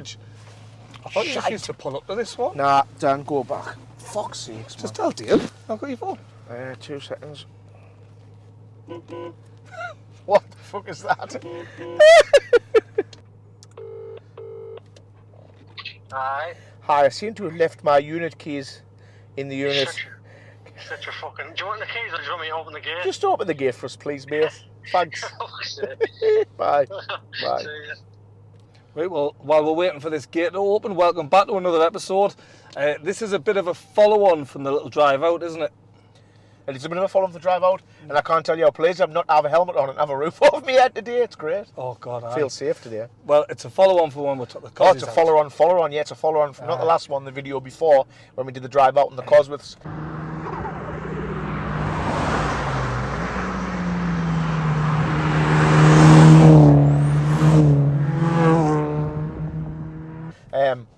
I thought you just used to pull up to this one. Nah, Dan, go back. Fuck's sakes, Just tell Dale. I've got your phone. 2 seconds. What the fuck is that? Aye. Hi, I seem to have left my unit keys in the unit. Such a fucking... Do you want the keys or do you want me to open the gate? Just open the gate for us, please, mate. Thanks. Fuck's Bye. Bye. See ya. Right, well, while we're waiting for this gate to open, welcome back to another episode. This is a bit of a follow-on from the little drive out, isn't it? And it's a bit of a follow-on for the drive out, and I can't tell you how pleased I'm not to have a helmet on and have a roof over my head today. It's great. Oh, God, I feel safe today. Well, it's a follow-on for when we took the Cosworths. Oh, it's a follow-on, yeah, it's a follow-on from not the last one, the video before, when we did the drive out in the Cosworths.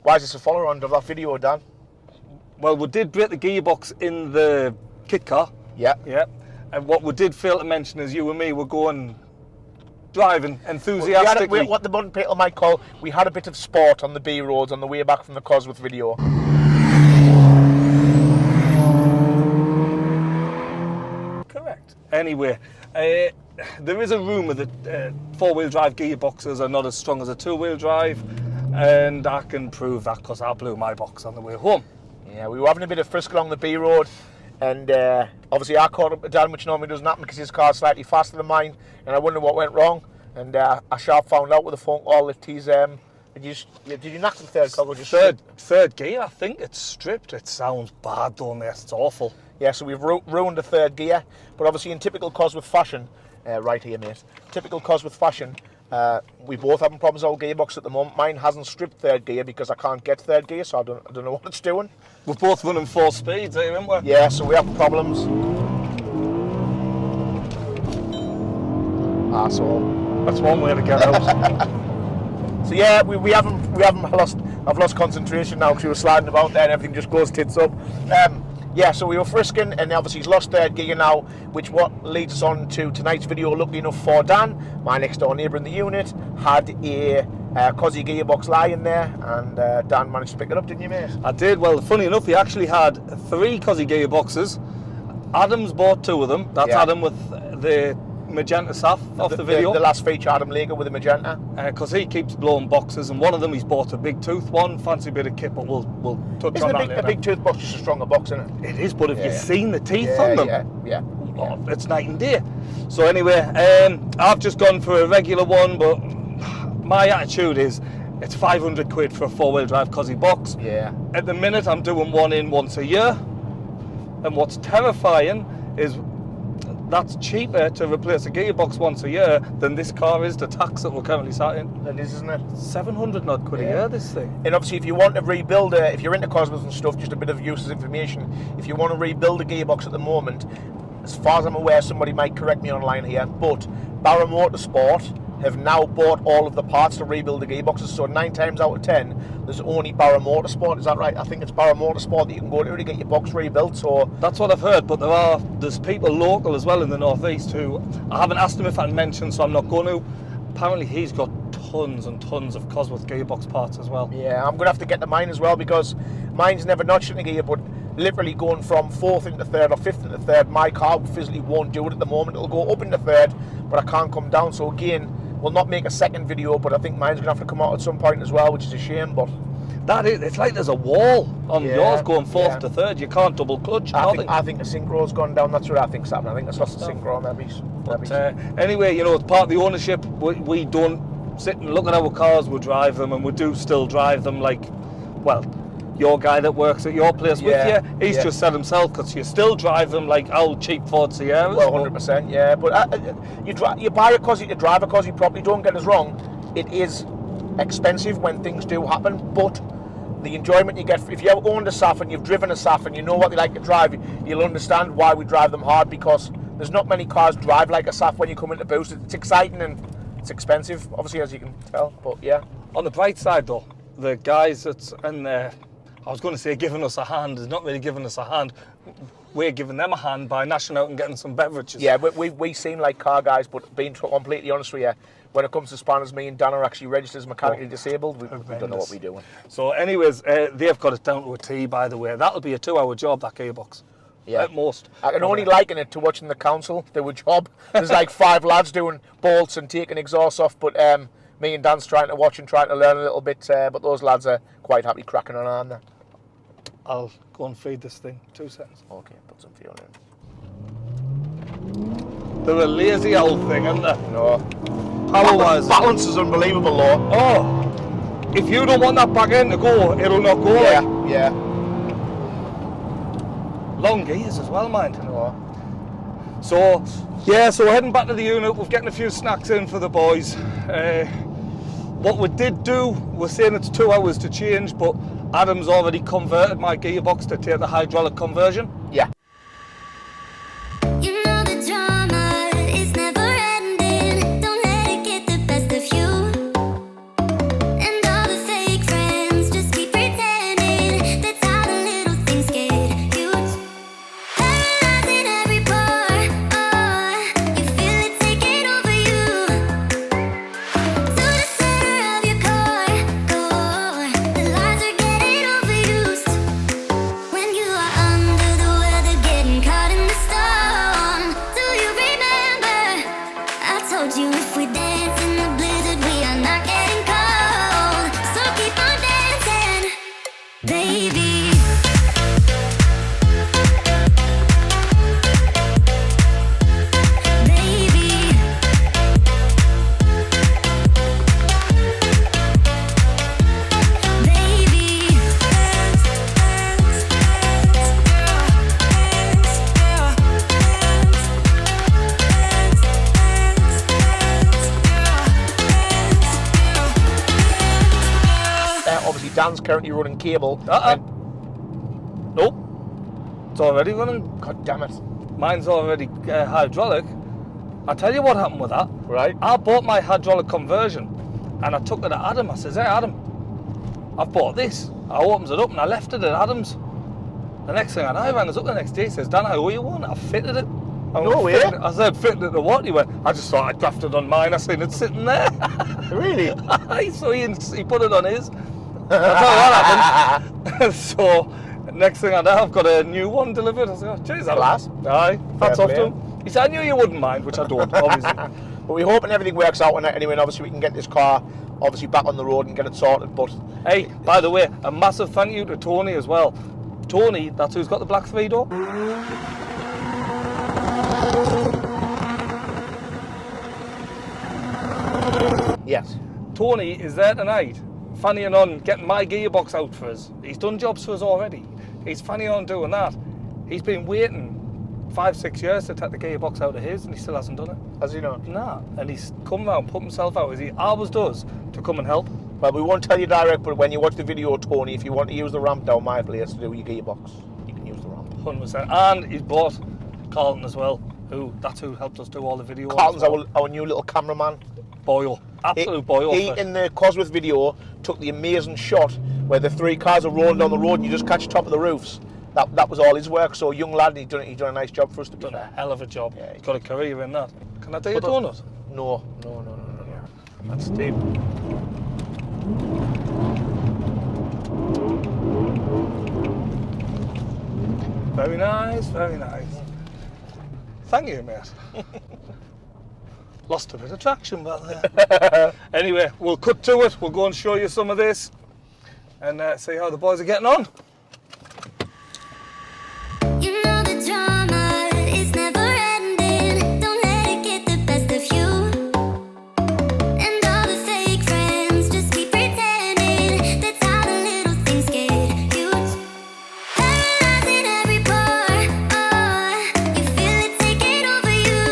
Why is this a follow-on of that video, Dan? Well, we did break the gearbox in the kit car. Yeah. Yeah. And what we did fail to mention is you and me were going driving enthusiastically. What the modern people might call, we had a bit of sport on the B roads on the way back from the Cosworth video. Correct. Anyway, there is a rumour that four-wheel drive gearboxes are not as strong as a two-wheel drive, and I can prove that because I blew my box on the way home. Yeah, we were having a bit of frisk along the B road, and obviously I caught up with Dan, which normally doesn't happen because his car's slightly faster than mine, and I wonder what went wrong. And I sharp found out with a phone call that he's did you knock the third cog or just third gear? I think it's stripped. It sounds bad, though, mate. It's awful. Yeah, so we've ruined the third gear, but obviously in typical Cosworth fashion, right here, mate. Typical Cosworth fashion. We both having problems with our gearbox at the moment. Mine hasn't stripped third gear because I can't get third gear, so I don't know what it's doing. We're both running 4 speeds, aren't we? Yeah, so we have problems. Arsehole. That's one way to get out. So yeah, we haven't lost. I've lost concentration now because we were sliding about there and everything just goes tits up. Yeah, so we were frisking, and obviously he's lost third gear now, which what leads us on to tonight's video. Luckily enough for Dan, my next door neighbour in the unit, had a Cosy gearbox lying there, and Dan managed to pick it up, didn't you, mate? I did. Well, funny enough, he actually had 3 Cosy gearboxes. Adam's bought 2 of them. That's Adam with the magenta SAF off the video. The last feature, Adam Lager with the magenta. Because he keeps blowing boxes, and one of them he's bought a big tooth one, fancy bit of kit, but we'll touch on that later. A big tooth box just a stronger box, isn't it? It is, but have you seen the teeth on them? Yeah. Oh, it's night and day. So anyway, I've just gone for a regular one, but my attitude is it's 500 quid for a 4-wheel drive Cosy box. Yeah. At the minute, I'm doing one in once a year, and what's terrifying is that's cheaper to replace a gearbox once a year than this car is, the tax that we're currently sat in. It is, isn't it? 700 odd quid a year, this thing. And obviously if you want to rebuild if you're into Cosworth and stuff, just a bit of useless information, if you want to rebuild a gearbox at the moment, as far as I'm aware, somebody might correct me online here, but Barra Motorsport have now bought all of the parts to rebuild the gearboxes, so 9 times out of 10 there's only Barra Motorsport, is that right? I think it's Barra Motorsport that you can go to get your box rebuilt. So that's what I've heard, but there's people local as well in the northeast who I haven't asked him if I'd mentioned, so I'm not going to. Apparently he's got tons and tons of Cosworth gearbox parts as well. Yeah, I'm going to have to get to mine as well, because mine's never notched in a gear, but literally going from 4th into 3rd or 5th into 3rd, my car physically won't do it at the moment. It'll go up into 3rd, but I can't come down. So again, we'll not make a second video, but I think mine's going to have to come out at some point as well, which is a shame. But that is, it's like there's a wall on yours going 4th to 3rd. You can't double clutch. I think the synchro's gone down. That's what I think's happening. I think it's lost the synchro on that. Anyway, you know, it's part of the ownership. We don't sit and look at our cars. We drive them, and we do still drive them. Like, well, your guy that works at your place with you, he's just said himself, because you still drive them like old cheap Ford Sierras. Well, 100%, yeah. But you buy a Cosy to drive a Cosy properly. Don't get us wrong, it is expensive when things do happen, but the enjoyment you get, if you've owned a SAF and you've driven a SAF and you know what they like to drive, you'll understand why we drive them hard, because there's not many cars drive like a SAF when you come into boost. It's exciting and it's expensive, obviously, as you can tell, but yeah. On the bright side though, the guys that's in there, I was going to say giving us a hand, is not really giving us a hand. we're giving them a hand by gnashing out and getting some beverages. Yeah, we seem like car guys, but being completely honest with you, when it comes to spanners, me and Dan are actually registered as mechanically disabled. We don't know what we're doing. So anyways, they've got it down to a T, by the way. That'll be a 2-hour job, that gearbox. Yeah. At most. I can only liken it to watching the council do a job. There's like 5 lads doing bolts and taking exhaust off, but me and Dan's trying to watch and trying to learn a little bit, but those lads are quite happy cracking on, aren't they? I'll go and feed this thing. 2 seconds. Okay, put some fuel in. They're a lazy old thing, aren't they? No. Power-wise. Balance is unbelievable, though. Oh, if you don't want that back end to go, it'll not go. Yeah, like. yeah. Long gears as well, mind. No. So, yeah, so we're heading back to the unit. We're getting a few snacks in for the boys. What we did do, we're saying it's 2 hours to change, but Adam's already converted my gearbox to take the hydraulic conversion. Yeah. You know the drama is never ending. Don't let it get the best of you. And all the fake friends just keep pretending. That's how the little things get huge. Paralyzing every pore. Oh, you feel it taking over you. To the center of your core. The lies are getting overused. When you are under the weather, getting caught in the storm. Do you remember? I told you if we dance in the blizzard, we are not getting cold. So keep on dancing, baby. Obviously, Dan's currently running cable. Nope. It's already running. God damn it. Mine's already hydraulic. I'll tell you what happened with that. Right. I bought my hydraulic conversion and I took it to Adam. I says, hey Adam, I've bought this. I opens it up and I left it at Adam's. The next thing I know, I rang us up the next day. He says, Dan, I owe you one. I fitted it. No way. I said, fitted it to what? He went, I just thought I'd drafted on mine. I seen it sitting there. Really? So he put it on his. That's how that happened. So next thing I know, I've got a new one delivered. I said, oh, jeez, that Class. Aye, that's Fair off to play. him. He said, I knew you wouldn't mind, which I don't, obviously. But we're hoping everything works out on it anyway, and obviously we can get this car obviously back on the road and get it sorted. But Hey, by the way, a massive thank you to Tony as well. Tony, that's who's got the black 3-door. yes. Tony is there tonight, fannying on getting my gearbox out for us. He's done jobs for us already. He's fannying on doing that. He's been waiting 5-6 years to take the gearbox out of his, and he still hasn't done it. Has he not? Nah, and he's come round, put himself out as he always does to come and help. Well, we won't tell you direct, but when you watch the video, Tony, if you want to use the ramp down my place to do your gearbox, you can use the ramp. 100%. And he's bought Carlton as well, that's who helped us do all the videos. Carlton's our new little cameraman. boil. Absolute boil. He in the Cosworth video took the amazing shot where the 3 cars are rolling down the road and you just catch top of the roofs. That was all his work. So young lad, he's done a nice job for us to be Done a fair. hell of a job. Yeah, He's got a career in that. Can I do a But donut? No. That's deep. Very nice, very nice. Thank you, mate. Lost a bit of traction back there. Anyway, we'll cut to it. We'll go and show you some of this and see how the boys are getting on. You know the drama is never ending. Don't let it get the best of you. And all the fake friends just keep pretending. That's how the little things get huge. Paralyzing every pore. Oh, you feel it taking over you.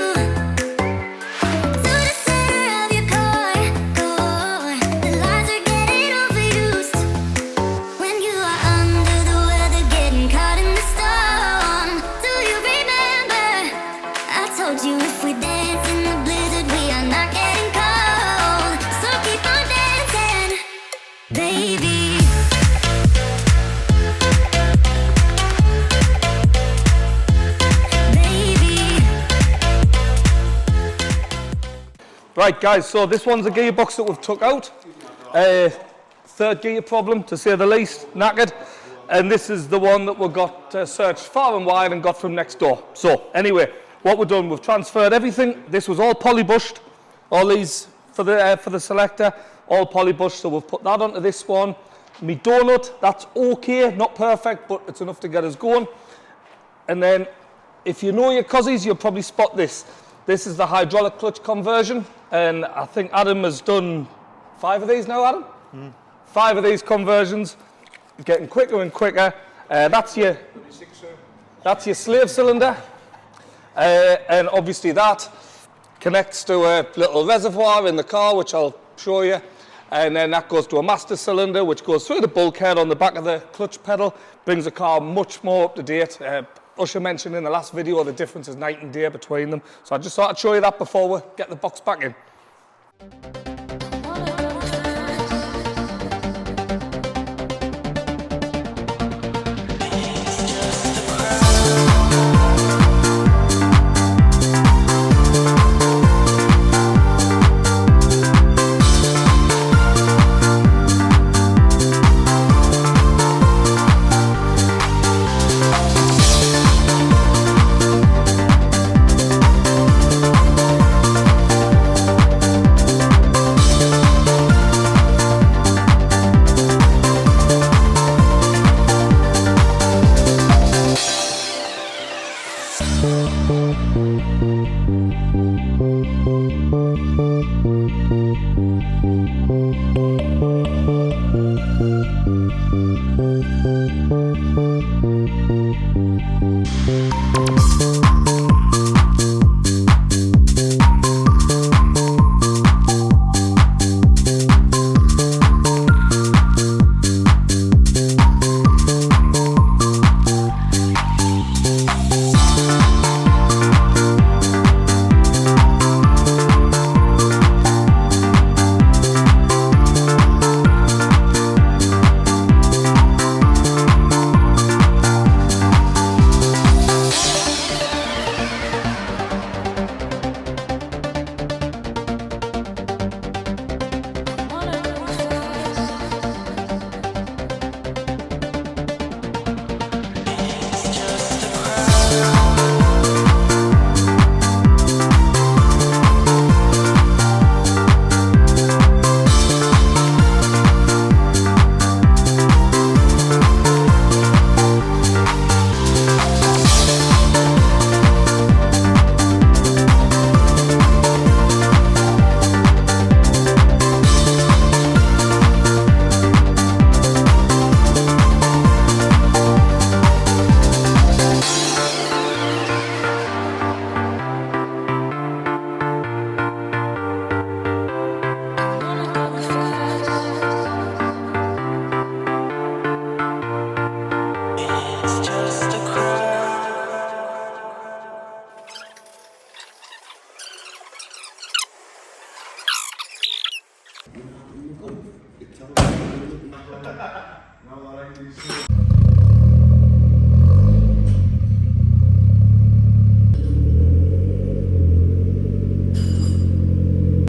To the center of your core. The lies are getting overused. When you are under Right guys, so this one's a gearbox that we've took out. Third gear problem, to say the least, knackered. And this is the one that we got searched far and wide and got from next door. So anyway, what we've done, we've transferred everything. This was all polybushed, all these for the selector, all polybushed. So we've put that onto this one. Me donut, that's okay, not perfect, but it's enough to get us going. And then, if you know your cozies, you'll probably spot this. This is the hydraulic clutch conversion, and I think Adam has done 5 of these now, Adam? 5 of these conversions, getting quicker and quicker. That's your slave cylinder, and obviously that connects to a little reservoir in the car, which I'll show you, and then that goes to a master cylinder, which goes through the bulkhead on the back of the clutch pedal, brings the car much more up to date. Usher mentioned in the last video the difference is night and day between them, so I just thought I'd show you that before we get the box back in.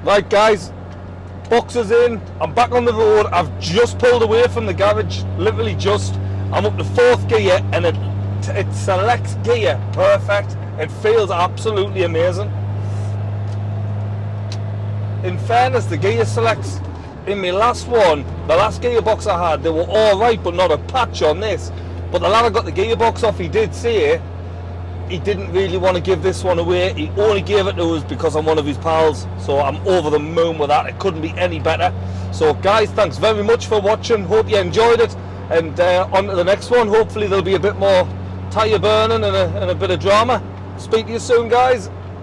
Right guys, box is in, I'm back on the road. I've just pulled away from the garage, literally just. I'm up to 4th gear and it selects gear perfect. It feels absolutely amazing. In fairness, the gear selects in my last one, the last gearbox I had, they were alright but not a patch on this. But the lad I got the gearbox off, he did say he didn't really want to give this one away. He only gave it to us because I'm one of his pals, so I'm over the moon with that. It couldn't be any better. So guys, thanks very much for watching. Hope you enjoyed it, and on to the next one. Hopefully there'll be a bit more tyre burning and a bit of drama. Speak to you soon guys.